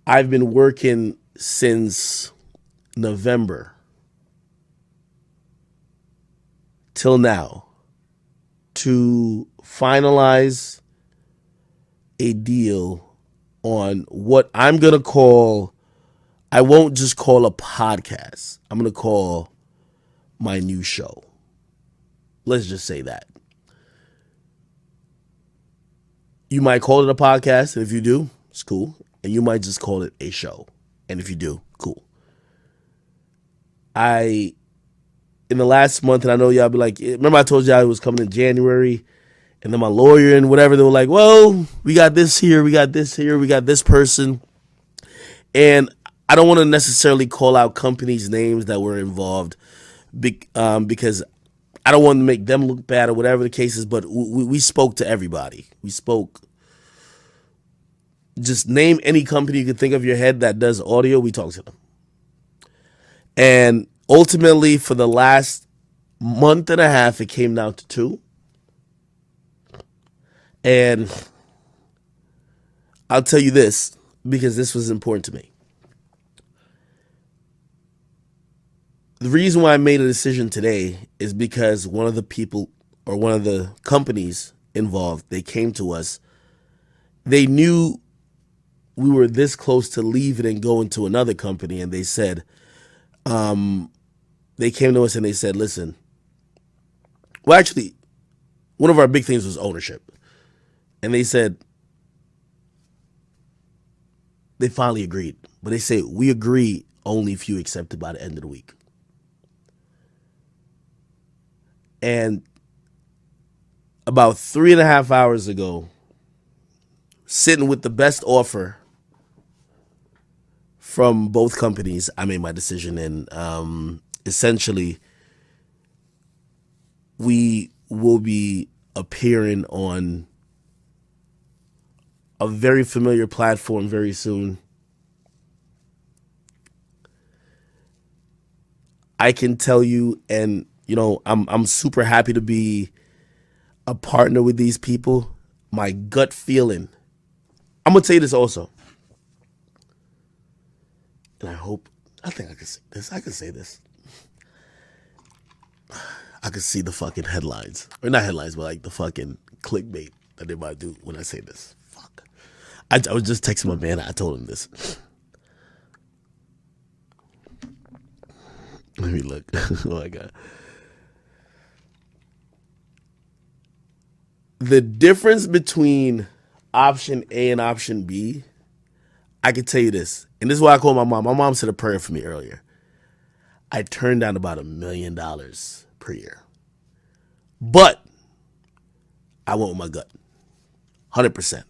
I've been working since November till now to finalize a deal on what I'm going to call, I won't just call a podcast. I'm going to call my new show. Let's just say that. You might call it a podcast, and if you do, it's cool. And you might just call it a show. And if you do, cool. In the last month, and I know y'all be like, remember I told y'all it was coming in January, and then my lawyer and whatever, they were like, well, we got this here, we got this here, we got this person. And I don't want to necessarily call out companies' names that were involved because I don't want to make them look bad or whatever the case is, but we spoke to everybody. We spoke. Just name any company you can think of your head that does audio, we talked to them. And ultimately, for the last month and a half, it came down to 2. And I'll tell you this, because this was important to me. The reason why I made a decision today is because one of the people or one of the companies involved, they came to us. They knew we were this close to leaving and going to another company, and they said, they came to us and they said, listen, well, actually, one of our big things was ownership. And they said, they finally agreed. But they say, we agree only if you accept it by the end of the week. And about 3.5 hours ago, sitting with the best offer from both companies, I made my decision. And essentially, we will be appearing on a very familiar platform very soon. I can tell you, and you know, I'm super happy to be a partner with these people. My gut feeling, I'm gonna tell you this also, and I think I can say this. I can say this. I can see the fucking headlines, or not headlines, but like the fucking clickbait that they might do when I say this. Fuck. I was just texting my man. I told him this. Let me look. Oh my God. The difference between option A and option B, I can tell you this. And this is why I called my mom. My mom said a prayer for me earlier. I turned down about $1 million per year. But I went with my gut. 100%.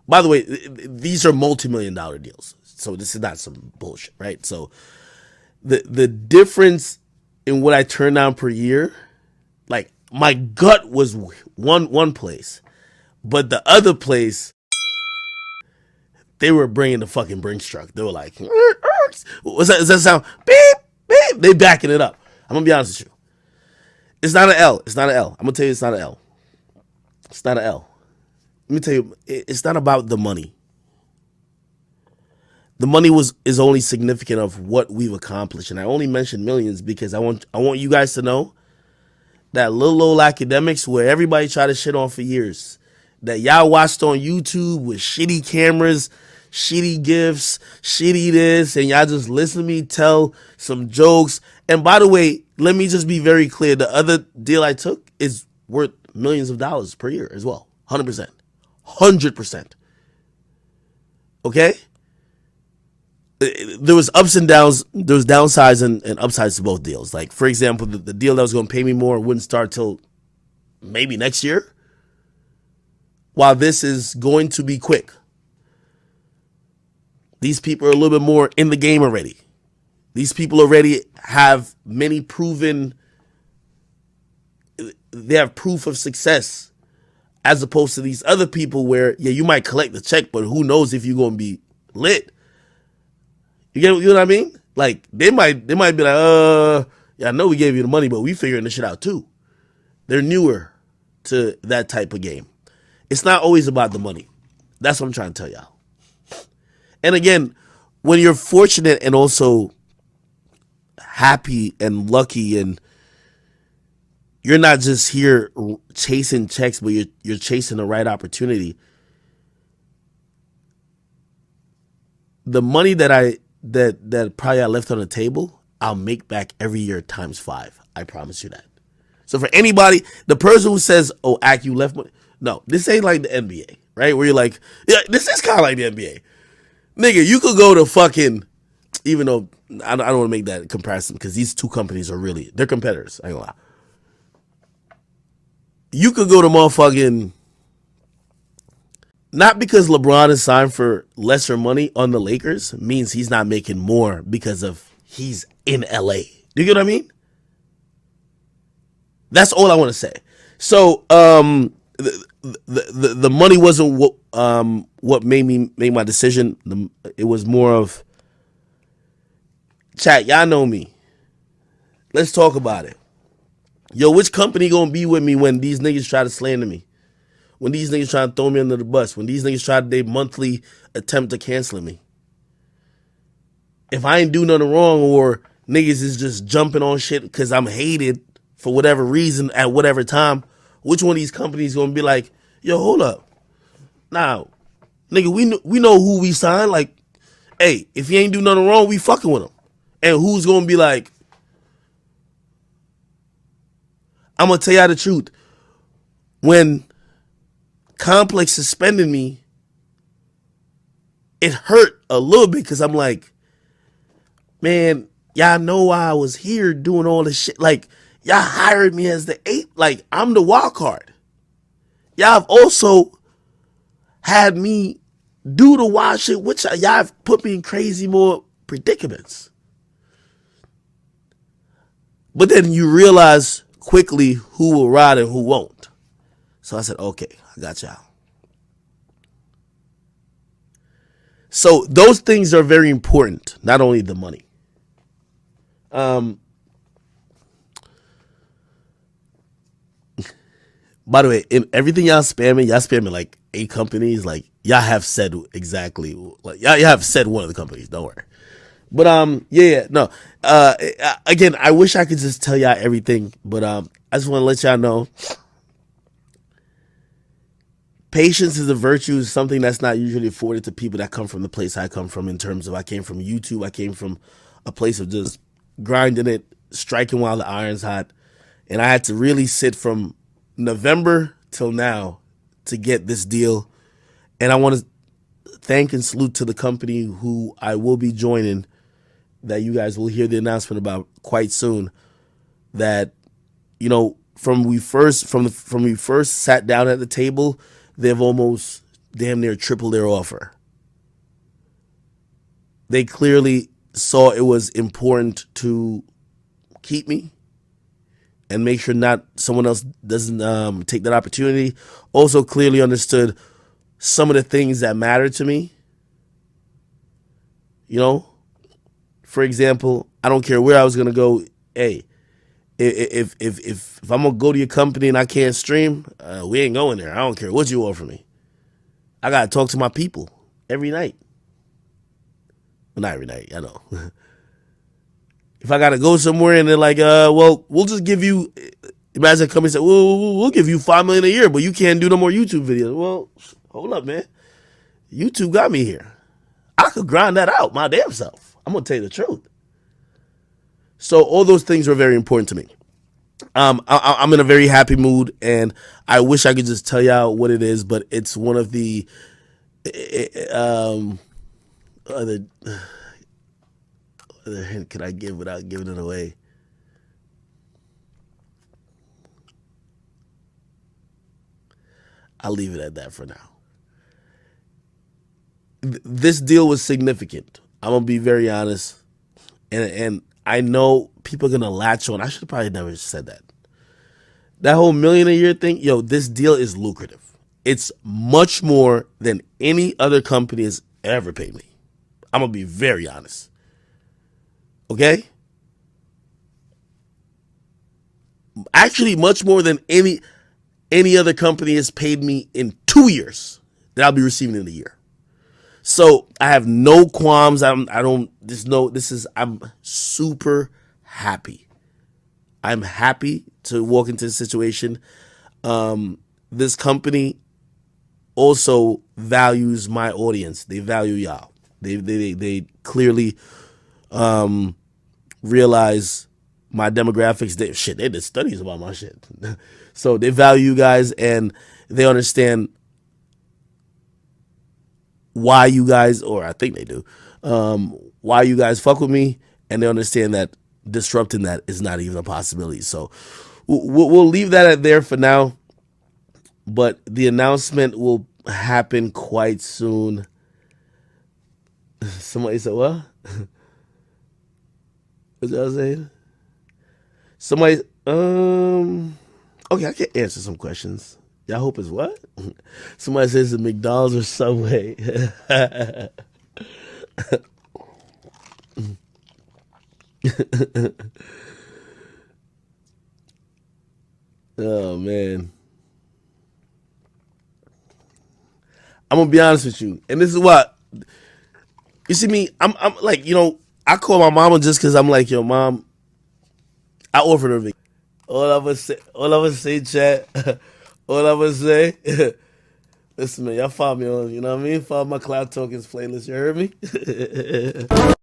By the way, these are multi-million-dollar deals. So this is not some bullshit, right? So the difference in what I turned down per year, like my gut was one place, but the other place, they were bringing the fucking Brinks truck. They were like, what's that? Does that sound? Beep, beep. They backing it up. I'm gonna be honest with you. It's not an L. It's not an L. I'm gonna tell you, it's not an L. It's not an L. Let me tell you, it's not about the money. The money is only significant of what we've accomplished, and I only mentioned millions because I want you guys to know that little old Akademiks, where everybody tried to shit on for years, that y'all watched on YouTube with shitty cameras, shitty gifts, shitty this, and y'all just listen to me tell some jokes. And by the way, let me just be very clear: the other deal I took is worth millions of dollars per year as well, 100%, 100%. Okay. There was ups and downs. There was downsides and upsides to both deals. Like, for example, the deal that was going to pay me more wouldn't start till maybe next year, while this is going to be quick. These people are a little bit more in the game already. These people already have many proven, they have proof of success, as opposed to these other people where, yeah, you might collect the check, but who knows if you're going to be lit. You know what I mean? Like, they might be like, yeah, I know we gave you the money, but we figuring this shit out too. They're newer to that type of game. It's not always about the money. That's what I'm trying to tell y'all. And again, when you're fortunate and also happy and lucky, and you're not just here chasing checks, but you're chasing the right opportunity. The money that probably I left on the table, I'll make back every year times 5. I promise you that. So for anybody, the person who says, "Oh, Ak, you left money," no, this ain't like the NBA, right? Where you're like, yeah, this is kind of like the NBA, nigga. You could go to fucking, even though I don't want to make that comparison because these two companies are really they're competitors. I ain't gonna lie. You could go to motherfucking, not because LeBron is signed for lesser money on the Lakers means he's not making more because of he's in LA. Do you get what I mean? That's all I want to say. So the money wasn't what made me make my decision. It was more of, chat, y'all know me. Let's talk about it. Yo, which company gonna be with me when these niggas try to slander me? When these niggas try to throw me under the bus? When these niggas try to they monthly attempt to cancel me? If I ain't do nothing wrong, or niggas is just jumping on shit because I'm hated for whatever reason at whatever time, which one of these companies gonna be like, yo, hold up. Now, nigga, we know who we signed. Like, hey, if he ain't do nothing wrong, we fucking with him. And who's gonna be like, I'm gonna tell y'all the truth. When Complex suspended me, it hurt a little bit because I'm like, man, y'all know why I was here doing all this shit. Like, y'all hired me as the 8th. Like, I'm the wild card. Y'all have also had me do the wild shit, which y'all have put me in crazy more predicaments. But then you realize quickly who will ride and who won't. So I said, okay, I got y'all. So those things are very important, not only the money. By the way, in everything y'all spamming like 8 companies. Like, y'all have said exactly, like y'all have said one of the companies. Don't worry. But yeah, no. Again, I wish I could just tell y'all everything, but I just want to let y'all know, patience is a virtue, something that's not usually afforded to people that come from the place I come from. In terms of, I came from YouTube, I came from a place of just grinding it, striking while the iron's hot, and I had to really sit from November till now to get this deal. And I want to thank and salute to the company who I will be joining, that you guys will hear the announcement about quite soon. That, you know, from we first sat down at the table, they've almost damn near tripled their offer. They clearly saw it was important to keep me and make sure not someone else doesn't take that opportunity. Also clearly understood some of the things that matter to me. You know, for example, I don't care where I was gonna go. Hey, if I'm gonna go to your company and I can't stream, we ain't going there. I don't care what you offer me. I gotta talk to my people every night. Well, not every night, I know. If I gotta go somewhere and they're like, well, we'll just give you. Imagine a company say, well, we'll give you $5 million a year, but you can't do no more YouTube videos. Well, hold up, man. YouTube got me here. I could grind that out my damn self. I'm gonna tell you the truth. So all those things are very important to me. I'm in a very happy mood, and I wish I could just tell y'all what it is, but it's one of the other hint can I give without giving it away? I'll leave it at that for now. This deal was significant. I'm gonna be very honest, and I know people are gonna latch on. I should have probably never said that. That whole $1 million a year thing, yo, this deal is lucrative. It's much more than any other company has ever paid me. I'm gonna be very honest. Okay? Actually, much more than any other company has paid me in 2 years that I'll be receiving in a year. So I have no qualms. I don't. There's no. This is. I'm super happy. I'm happy to walk into the situation. This company also values my audience. They value y'all. They clearly realize my demographics. They did studies about my shit. So they value you guys, and they understand why you guys, or I think they do, why you guys fuck with me, and they understand that disrupting that is not even a possibility. So we'll leave that at there for now, but the announcement will happen quite soon. Somebody said, what? What y'all saying? Somebody, okay, I can answer some questions. Y'all hope it's what? Somebody says the McDonald's or Subway. Oh man, I'm gonna be honest with you, and this is what you see me. I'm like, I call my mama just because I'm like, yo, mom, I offered her vacation. All I was say, chat. All I was say. Listen, man, y'all follow me on, you know what I mean? Follow my Cloud Tokens playlist. You heard me?